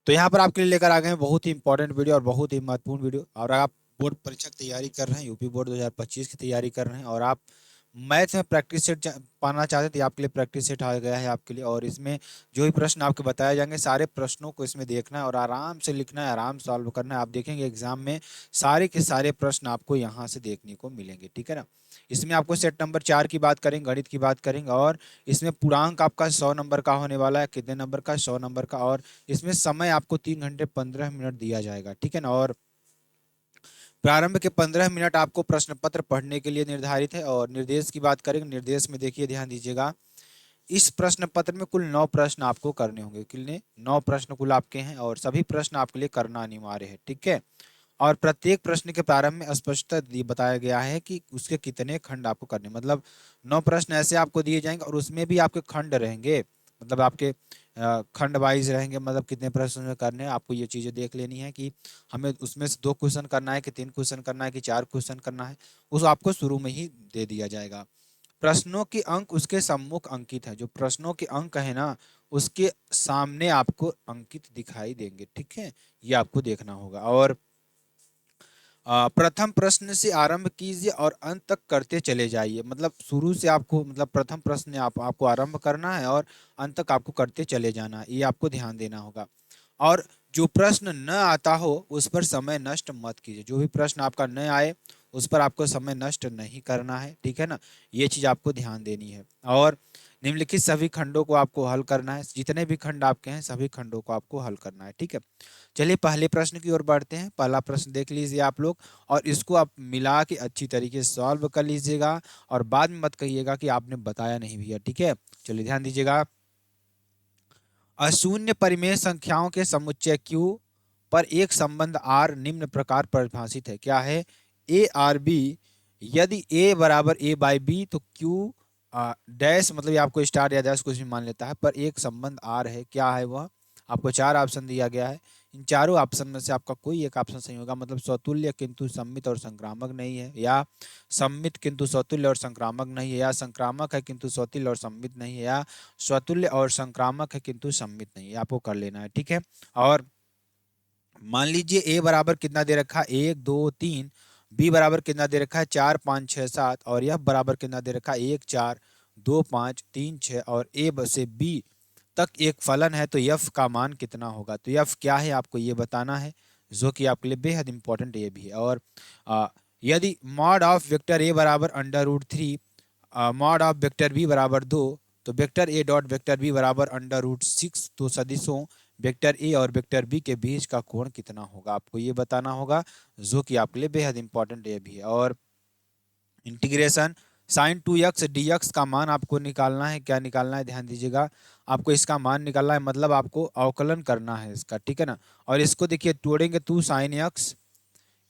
तो यहाँ पर आपके लिए लेकर आ गए हैं बहुत ही इंपॉर्टेंट वीडियो और बहुत ही महत्वपूर्ण वीडियो। और आप बोर्ड परीक्षा की तैयारी कर रहे हैं, यूपी बोर्ड 2025 की तैयारी कर रहे हैं और आप मैथ में प्रैक्टिस सेट पाना चाहते थे, तो आपके लिए प्रैक्टिस सेट आ गया है आपके लिए। और इसमें जो भी प्रश्न आपके बताए जाएंगे सारे प्रश्नों को इसमें देखना है और आराम से लिखना है, आराम से सॉल्व करना है। आप देखेंगे एग्जाम में सारे के सारे प्रश्न आपको यहाँ से देखने को मिलेंगे, ठीक है ना। इसमें आपको सेट नंबर 4 की बात करेंगे, गणित की बात करेंगे और इसमें पूर्णांक आपका 100 नंबर का होने वाला है। कितने नंबर का? 100 नंबर का। और इसमें समय आपको 3 घंटे 15 मिनट दिया जाएगा, ठीक है ना। और प्रारंभ के 15 मिनट आपको प्रश्न पत्र पढ़ने के लिए निर्धारित है। और निर्देश की बात करेंगे, निर्देश में देखिए ध्यान दीजिएगा, इस प्रश्न पत्र में कुल 9 प्रश्न आपको करने होंगे। कितने? 9 प्रश्न कुल आपके हैं और सभी प्रश्न आपके लिए करना अनिवार्य है, ठीक है। और प्रत्येक प्रश्न के प्रारंभ में स्पष्टता बताया गया है कि उसके कितने खंड आपको करने, मतलब 9 प्रश्न ऐसे आपको दिए जाएंगे और उसमें भी आपके खंड रहेंगे, मतलब आपके खंड वाइज रहेंगे, मतलब कितने प्रश्न में करने हैं। आपको ये चीजें देख लेनी है कि हमें उसमें से 2 क्वेश्चन करना है कि 3 क्वेश्चन करना है कि 4 क्वेश्चन करना है, उस आपको शुरू में ही दे दिया जाएगा। प्रश्नों के अंक उसके सम्मुख अंकित है, जो प्रश्नों के अंक है ना उसके सामने आपको अंकित दिखाई देंगे, ठीक है। ये आपको देखना होगा। और प्रथम प्रश्न से आरंभ कीजिए और अंत तक करते चले जाइए, मतलब शुरू से आपको, मतलब प्रथम प्रश्न आपको आरंभ करना है और अंत तक आपको करते चले जाना है, ये आपको ध्यान देना होगा। और जो प्रश्न न आता हो उस पर समय नष्ट मत कीजिए, जो भी प्रश्न आपका न आए उस पर आपको समय नष्ट नहीं करना है, ठीक है ना। ये चीज आपको ध्यान देनी है। और निम्नलिखित सभी खंडों को आपको हल करना है, जितने भी खंड आपके हैं सभी खंडों को आपको हल करना है, ठीक है। चलिए पहले प्रश्न की ओर बढ़ते हैं। पहला प्रश्न देख लीजिए आप लोग और इसको आप मिला के अच्छी तरीके से सॉल्व कर लीजिएगा और बाद में मत कहिएगा कि आपने बताया नहीं भैया, ठीक है। चलिए ध्यान दीजिएगा, अशून्य परिमेय संख्याओं के समुच्चय Q पर एक संबंध R निम्न प्रकार परिभाषित है। क्या है? ए आर बी, यदि A बराबर A बाई बी तो Q डैश, मतलब ये आपको स्टार या डैश कुछ भी मान लेता है, पर एक संबंध R है। क्या है वह? आपको 4 ऑप्शन दिया गया है, इन चारों ऑप्शन में से आपका कोई एक ऑप्शन सही होगा, मतलब स्वतुल्य किंतु सम्मित और संक्रामक नहीं है, या सम्मित किंतु स्वतुल्य और संक्रामक नहीं है, या संक्रामक है किंतु स्वतुल्य और सम्मित नहीं है, या स्वतुल्य और संक्रामक है किंतु सम्मित नहीं है। आपको कर लेना है, ठीक है। और मान लीजिए ए बराबर कितना दे रखा है? 1 2 3। बी बराबर कितना दे रखा है? 4 5 6 7। और यह बराबर कितना दे रखा है? 1 4 2 5 3 6। और ए से बी तक एक फलन है, तो यफ का मान कितना होगा? तो यफ क्या है आपको ये बताना है, जो कि आपके लिए बेहद इंपॉर्टेंट ये भी है। और आ, यदि मॉड ऑफ वेक्टर ए बराबर under root 3, mod of vector b बराबर 2, तो vector a dot vector b बराबर अंडर रूट 6, तो सदिशों वेक्टर ए और वेक्टर बी के बीच का कोण कितना होगा, आपको ये बताना होगा, जो कि आपके लिए बेहद इंपॉर्टेंट ये भी है। और इंटीग्रेशन साइन 2x dx का मान आपको निकालना है। क्या निकालना है? ध्यान दीजिएगा, आपको इसका मान निकालना है, मतलब आपको अवकलन करना है इसका, ठीक है ना। और इसको देखिए तोड़ेंगे, 2 sin x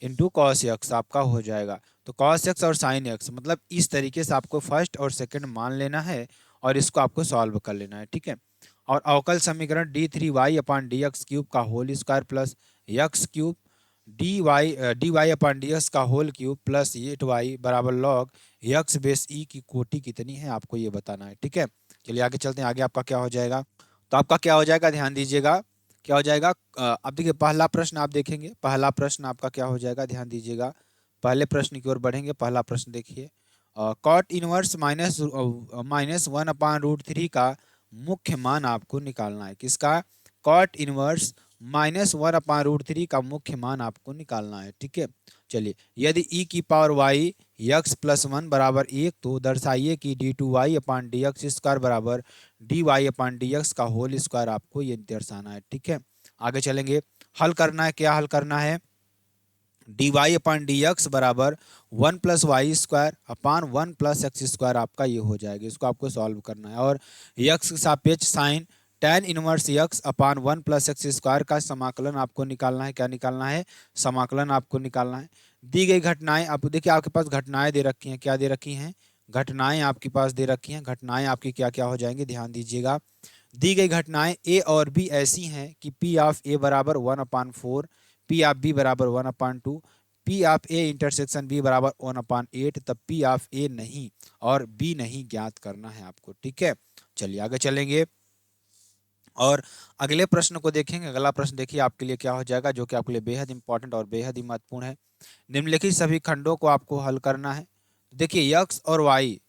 into cos x आपका हो जाएगा। तो कॉस एक्स और साइन एक्स, मतलब इस तरीके से आपको फर्स्ट और सेकंड मान लेना है और इसको आपको सॉल्व कर लेना है, ठीक है। और अवकल समीकरण d3y/dx³ का whole square plus x³ dy/dx का होल क्यूब प्लस 8y बराबर लॉग x बेस e की कोटि कितनी है, आपको ये बताना है, ठीक है। चलिए आगे चलते हैं, आगे आपका क्या हो जाएगा। तो आपका क्या हो जाएगा, ध्यान दीजिएगा, क्या हो जाएगा। अब देखिए पहला प्रश्न आप देखेंगे, पहला प्रश्न आपका क्या हो जाएगा, ध्यान दीजिएगा। पहले प्रश्न की ओर बढ़ेंगे। पहला प्रश्न देखिए, कॉट इनवर्स -1/√3 का मुख्य मान आपको निकालना है। किसका? कॉट इनवर्स -1/√3 का मुख्य मान आपको निकालना है, ठीक है। चलिए, यदि e की पावर y x+1 बराबर 1, तो दर्शाइए कि d2y/dx² बराबर dy/dx का होल स्क्वायर आपको ये दर्शाना है, ठीक है। आगे चलेंगे, हल करना है। क्या हल करना है? dy/dx बराबर 1+y² / 1+x² आपका ये हो जाएगा, इसको आपको सॉल्व करना है। और x के सापेक्ष साइन tan इनवर्स x/1+x² का समाकलन आपको निकालना है। क्या निकालना है? समाकलन आपको निकालना है। दी गई घटनाएं, आप देखिए आपके पास घटनाएं दे रखी हैं। क्या दे रखी हैं? घटनाएं आपके पास दे रखी हैं। घटनाएं आपकी क्या क्या हो जाएंगी, ध्यान दीजिएगा। दी गई घटनाएं ए और बी ऐसी हैं कि पी ऑफ ए बराबर 1/4, पी ऑफ बी बराबर 1/2, p of a intersection b बराबर 1/8, तब पी ऑफ ए नहीं और बी नहीं ज्ञात करना है आपको, ठीक है। चलिए आगे चलेंगे। और अगले प्रश्न को देखेंगे। अगला प्रश्न देखिए आपके लिए क्या हो जाएगा, जो कि आपके लिए बेहद इंपॉर्टेंट और बेहद ही महत्वपूर्ण है। निम्नलिखित सभी खंडों को आपको हल करना है। देखिए x और y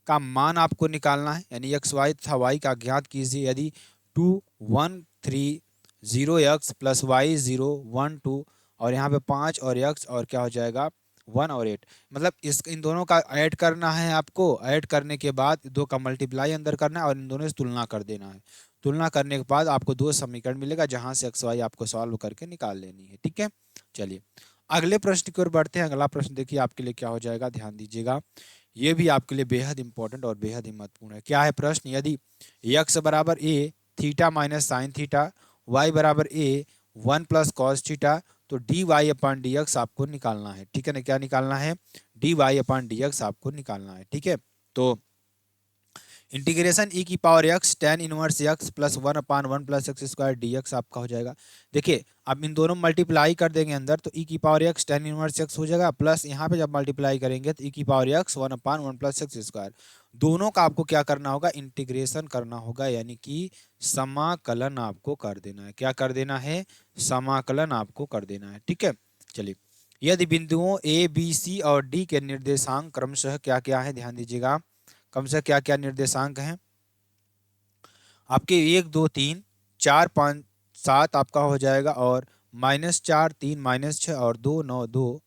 का मान आपको निकालना है, यानी x y तथा y का ज्ञात कीजिए। यदि 2 1 3 0 x प्लस वाई 0 1 2 और यहाँ पे 5 और x और क्या हो जाएगा 1 और 8, मतलब इस इन दोनों का ऐड करना है आपको। ऐड करने के बाद दो का मल्टीप्लाई अंदर करना है और इन दोनों से तुलना कर देना है। तुलना करने के बाद आपको दो समीकरण मिलेगा, जहां से एक्स वाई आपको सॉल्व करके निकाल लेनी है। ठीक है, चलिए अगले प्रश्न की ओर बढ़ते हैं। अगला प्रश्न देखिए आपके लिए क्या हो जाएगा, ध्यान दीजिएगा। ये भी आपके लिए बेहद इंपॉर्टेंट और बेहद ही महत्वपूर्ण है। क्या है प्रश्न, यदि x बराबर a theta minus sine theta, y बराबर a 1 प्लस कॉस थीटा, तो d y upon d x आपको निकालना है। ठीक है ना, क्या निकालना है, d y upon d x आपको निकालना है। ठीक है, तो इंटीग्रेशन ई की power x tan inverse x plus 1/1 plus x square d x आपका हो जाएगा। देखिए अब इन दोनों मल्टीप्लाई कर देंगे अंदर, तो ई की power x tan inverse x हो जाएगा, प्लस यहाँ पे जब मल्टीप्लाई करेंगे तो ई की power x 1/1 plus x square. दोनों का आपको क्या करना होगा, इंटीग्रेशन करना होगा, यानी कि समाकलन आपको कर देना है। क्या कर देना है, समाकलन आपको कर देना है। ठीक है, चलिए यदि बिंदुओं ए बी सी और डी के निर्देशांक क्रमशः क्या क्या है, ध्यान दीजिएगा, क्रमशः क्या क्या निर्देशांक हैं आपके, 1 2 3 4 5 7 आपका हो जाएगा, और -4 3 -6 और 2 9 2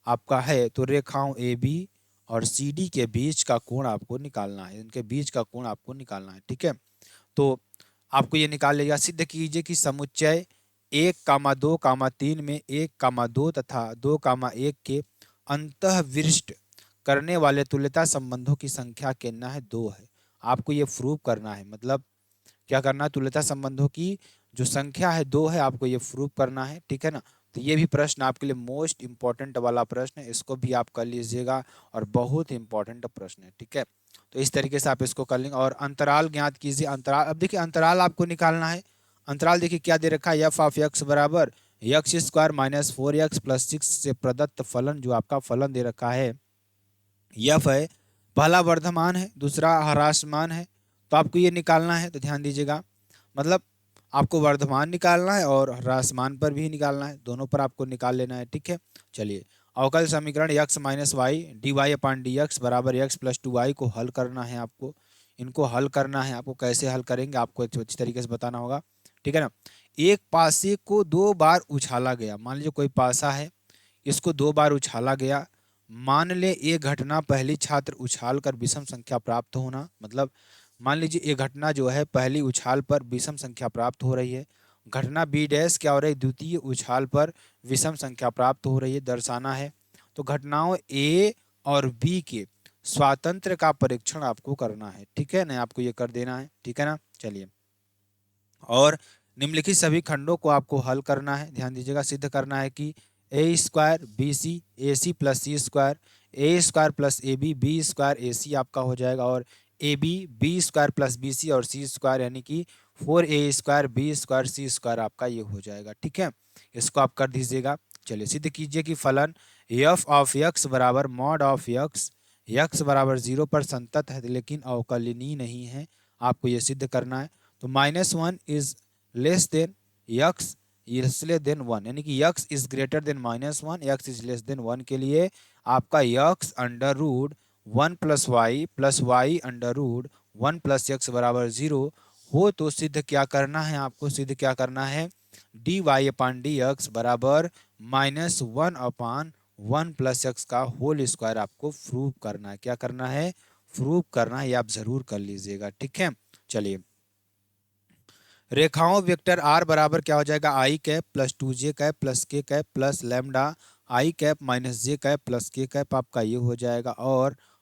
आपका है। तो रेखाओं ए बी और सी डी के बीच का कोण आपको निकालना है, इनके बीच का कोण आपको निकालना है। ठीक है, तो आपको ये निकाल लेगा। सिद्ध कीजिए कि समुच्चय 1 2 3 में 1 2 तथा 2 1 के अंतःविष्ट करने वाले तुल्यता संबंधों की संख्या कितना है, 2 है। आपको ये प्रूव करना है, मतलब क्या करना है, तुल्यता संबंधों की जो संख्या है 2 है, आपको ये प्रूव करना है। ठीक है ना, तो ये भी प्रश्न आपके लिए मोस्ट इंपॉर्टेंट वाला प्रश्न है, इसको भी आप कर लीजिएगा और बहुत इंपॉर्टेंट प्रश्न है। ठीक है, तो इस तरीके से आप इसको कर लेंगे। और अंतराल ज्ञात कीजिए। अंतराल, अब देखिए अंतराल आपको निकालना है। अंतराल देखिए क्या दे रखा है, एफ ऑफ एक्स बराबर x square minus 4x plus 6 से प्रदत्त फलन, जो आपका फलन दे रखा है यफ है, पहला वर्धमान है, दूसरा ह्रासमान है, तो आपको ये निकालना है। तो ध्यान दीजिएगा, मतलब आपको वर्धमान निकालना है और ह्रासमान पर भी निकालना है, दोनों पर आपको निकाल लेना है। ठीक है, चलिए अवकल समीकरण x minus y d y upon d x बराबर एक्स प्लस 2y को हल करना है आपको। इनको हल करना है आपको, कैसे हल करेंगे आपको एक अच्छी तरीके से बताना होगा। ठीक है ना, एक पासे को 2 बार उछाला गया, मान लीजिए कोई पासा है, इसको 2 बार उछाला गया। मान ले ये घटना पहली छात्र उछाल कर विषम संख्या प्राप्त होना, मतलब मान लीजिए ये घटना जो है पहली उछाल पर विषम संख्या प्राप्त हो रही है। घटना बी डैश क्या हो रही है, द्वितीय उछाल पर विषम संख्या प्राप्त हो रही है, दर्शाना है। तो घटनाओं ए और बी के स्वातंत्र का परीक्षण आपको करना है। ठीक है ना, आपको ये कर देना है। ठीक है ना, चलिए और निम्नलिखित सभी खंडों को आपको हल करना है। ध्यान दीजिएगा, सिद्ध करना है कि a square b c a c plus c square, a square plus a b b square a c आपका हो जाएगा, और a b b square plus b c और सी स्क्वायर, यानी कि 4a square b square c square आपका ये हो जाएगा। ठीक है, इसको आप कर दीजिएगा। चलिए सिद्ध कीजिए कि फलन एफ ऑफ एक्स बराबर मॉड ऑफ एक्स, एक्स बराबर 0 पर संतत है लेकिन अवकलनीय नहीं है, आपको ये सिद्ध करना है। तो -1 is less than x is less than 1, यानी कि x is greater than -1, x is less than 1 के लिए आपका x under root 1 plus y under root 1 plus x बराबर 0 हो, तो सिद्ध क्या करना है आपको, सिद्ध क्या करना है, d y upon d x बराबर -1/1 प्लस एक्स का होल स्क्वायर आपको प्रूव करना है। क्या करना है, प्रूव करना है, ये आप जरूर कर लीजिएगा। ठीक है, चलिए रेखाओं वेक्टर आर बराबर क्या हो जाएगा, i cap plus 2j cap plus k cap plus lambda i cap minus j cap plus k cap आपका ये हो जाएगा।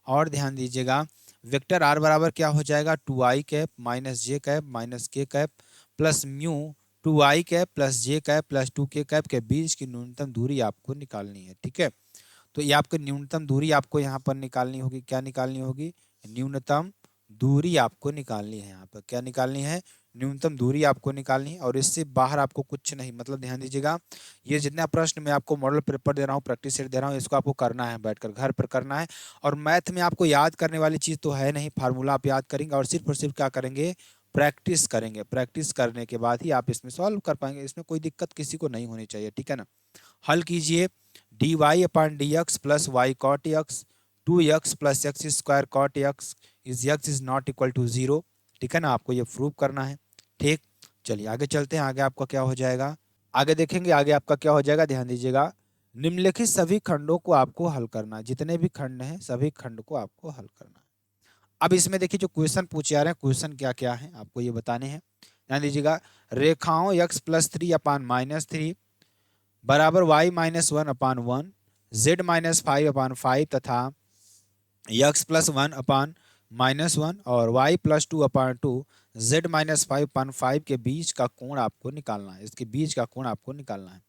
और ध्यान दीजिएगा, वेक्टर आर बराबर क्या हो जाएगा, 2i cap minus j cap minus k cap plus mu 2i cap plus j cap plus 2k cap के बीच की न्यूनतम दूरी आपको निकालनी है। ठीक है, तो ये आपको न्यूनतम दूरी आपको यहाँ पर निकालनी होगी। क्या निकालनी होगी, न्यूनतम दूरी आपको निकालनी है। यहाँ पर क्या निकालनी है, न्यूनतम दूरी आपको निकालनी है, और इससे बाहर आपको कुछ नहीं, मतलब ध्यान दीजिएगा, ये जितना प्रश्न मैं आपको मॉडल पेपर दे रहा हूँ, प्रैक्टिस सेट दे रहा हूँ, इसको आपको करना है, बैठकर घर पर करना है। और मैथ में आपको याद करने वाली चीज़ तो है नहीं, फार्मूला आप याद करेंगे और सिर्फ क्या करेंगे, प्रैक्टिस करेंगे, प्रैक्टिस करने के बाद ही आप इसमें सॉल्व कर पाएंगे, इसमें कोई दिक्कत किसी को नहीं होनी चाहिए, ठीक है ना। हल कीजिए, d y upon d x plus y cot x, 2x plus x square cot x is x is not equal to 0, ठीक है ना, आपको ये प्रूव करना है, ठीक। चलिए आगे चलते हैं, आगे आपका क्या हो जाएगा, आगे देखेंगे आगे आपका क्या हो जाएगा, ध्यान दीजिएगा। निम्नलिखित सभी खंडों को आपको हल करना है, जितने भी खंड हैं सभी खंड को आपको हल करना है। अब इसमें देखिए जो क्वेश्चन पूछे जा रहे हैं, क्वेश्चन क्या क्या है आपको ये बताने हैं, ध्यान दीजिएगा। रेखाओं x प्लस 3 अपान माइनस 3 बराबर y माइनस 1 अपान 1, z माइनस 5 अपान 5 तथा x प्लस 1 अपान माइनस 1 और y प्लस 2 अपान 2, z माइनस 5 अपान 5 के बीच का कोण आपको निकालना है, इसके बीच का कोण आपको निकालना है।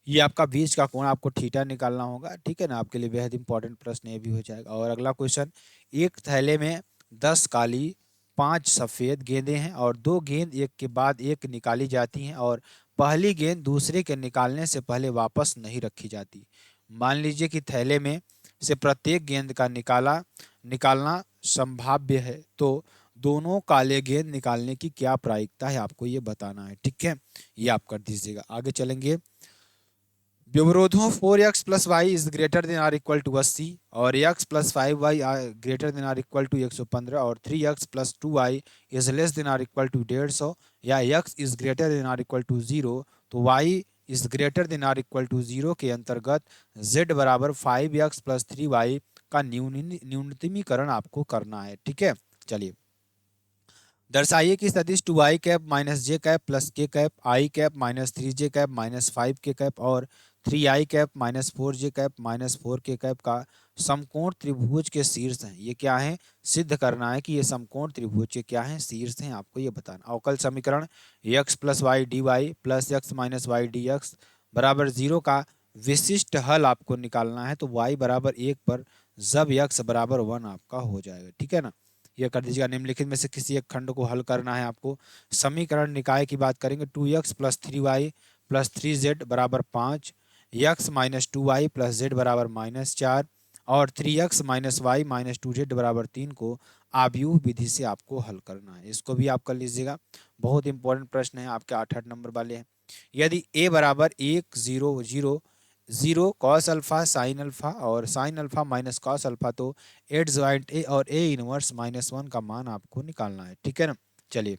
ये आपका बीच का कोण आपको थीटा निकालना होगा, ठीक है ना, आपके लिए बेहद इंपॉर्टेंट प्रश्न ये भी हो जाएगा। और अगला क्वेश्चन, एक थैले में 10 काली 5 सफेद गेंदें हैं और 2 गेंद एक के बाद एक निकाली जाती हैं और पहली गेंद दूसरे के निकालने से पहले वापस नहीं रखी जाती। मान लीजिए कि थैले में से प्रत्येक गेंद का निकालना संभाव्य है, तो दोनों काले गेंद निकालने की क्या प्रायिकता है आपको ये बताना है, ठीक है, ये आप कर दीजिएगा। आगे चलेंगे, व्यवरोधों 4x plus y is greater than or equal to 80 और x plus 5y greater than or equal to 115 और 3x plus 2y is less than or equal to 150 या x is greater than or equal to 0, तो y is greater than or equal to 0 के अंतर्गत z बराबर 5x plus 3y का न्यूनतमीकरण आपको करना है, ठीक है। चलिए दर्शाइए कि सदिश 2i cap minus j cap plus k cap i cap minus 3j cap minus 5 k cap और 3i cap minus 4j cap minus 4 के कैप का समकोण त्रिभुज के शीर्ष हैं। ये क्या है, सिद्ध करना है कि ये समकोण त्रिभुज के क्या है, शीर्ष हैं, आपको ये बताना। अवकल समीकरण x plus y d y plus x minus y d x बराबर 0 का विशिष्ट हल आपको निकालना है, तो y बराबर 1 पर जब x बराबर 1 आपका हो जाएगा, ठीक है ना। ये कर दीजिएगा। निम्नलिखित में से किसी एक खंड को हल करना है आपको। समीकरण निकाय की बात करेंगे, 2x plus 3y plus 3z बराबर 5, x minus 2y plus z बराबर माइनस 4 और 3x minus Y minus 2z बराबर 3 को आव्यूह विधि से आपको हल करना है। इसको भी आप कर लीजिएगा, बहुत इंपॉर्टेंट प्रश्न है, आपके 8-8 नंबर वाले हैं। यदि a बराबर 1 0 0 0 कॉस अल्फा साइन अल्फा और sine alpha minus cos alpha, तो एट ज्वाइंट ए और ए इनवर्स -1 का मान आपको निकालना है, ठीक है ना। चलिए,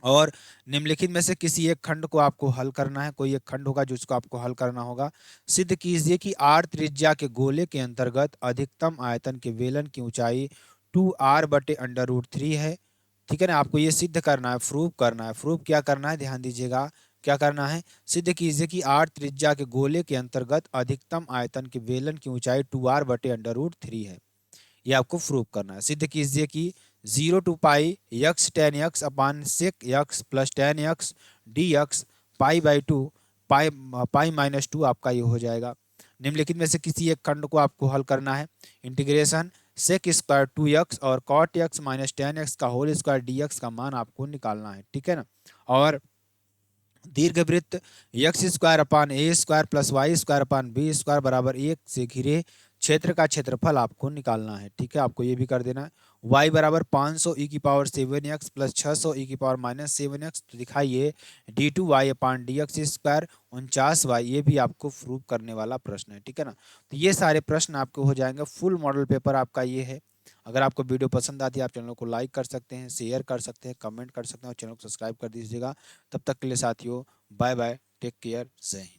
और निम्नलिखित में से किसी एक खंड को आपको हल करना है, कोई एक खंड होगा जिसको आपको हल करना होगा। सिद्ध कीजिए कि r त्रिज्या के गोले के अंतर्गत अधिकतम आयतन के बेलन की ऊंचाई 2r/√3 है, ठीक है ना। आपको ये सिद्ध करना है, प्रूव करना है। प्रूव क्या करना है, ध्यान दीजिएगा, क्या करना है, सिद्ध कीजिए कि r त्रिज्या के गोले के अंतर्गत अधिकतम आयतन के बेलन की ऊंचाई 2r/√3 है, ये आपको प्रूव करना है। सिद्ध कीजिए कि 0 to pi x tan x upon sec x plus tan x dx पाई/2 पाई माइनस 2 आपका ये हो जाएगा। निम्नलिखित में से किसी एक खंड को आपको हल करना है। इंटीग्रेशन सेक स्क्वायर 2x और cot x minus tan x का होल स्क्वायर dx का मान आपको निकालना है, ठीक है ना। और दीर्घवृत्त x square upon a square plus y square upon b square बराबर 1 से घिरे क्षेत्र का क्षेत्रफल आपको निकालना है, ठीक है। आपको ये भी कर देना है। y बराबर 500 e की पावर 7x प्लस 600 e की पावर माइनस 7x, तो दिखाइए d2y अपान डी एक्स स्क्वायर 49y, ये भी आपको प्रूव करने वाला प्रश्न है, ठीक है ना। तो ये सारे प्रश्न आपको हो जाएंगे। फुल मॉडल पेपर आपका ये है। अगर आपको वीडियो पसंद आती है, आप चैनल को लाइक कर सकते हैं, शेयर कर सकते हैं, कमेंट कर सकते हैं और चैनल को सब्सक्राइब कर दीजिएगा। तब तक के लिए साथियों, बाय बाय, टेक केयर, जय हिंद।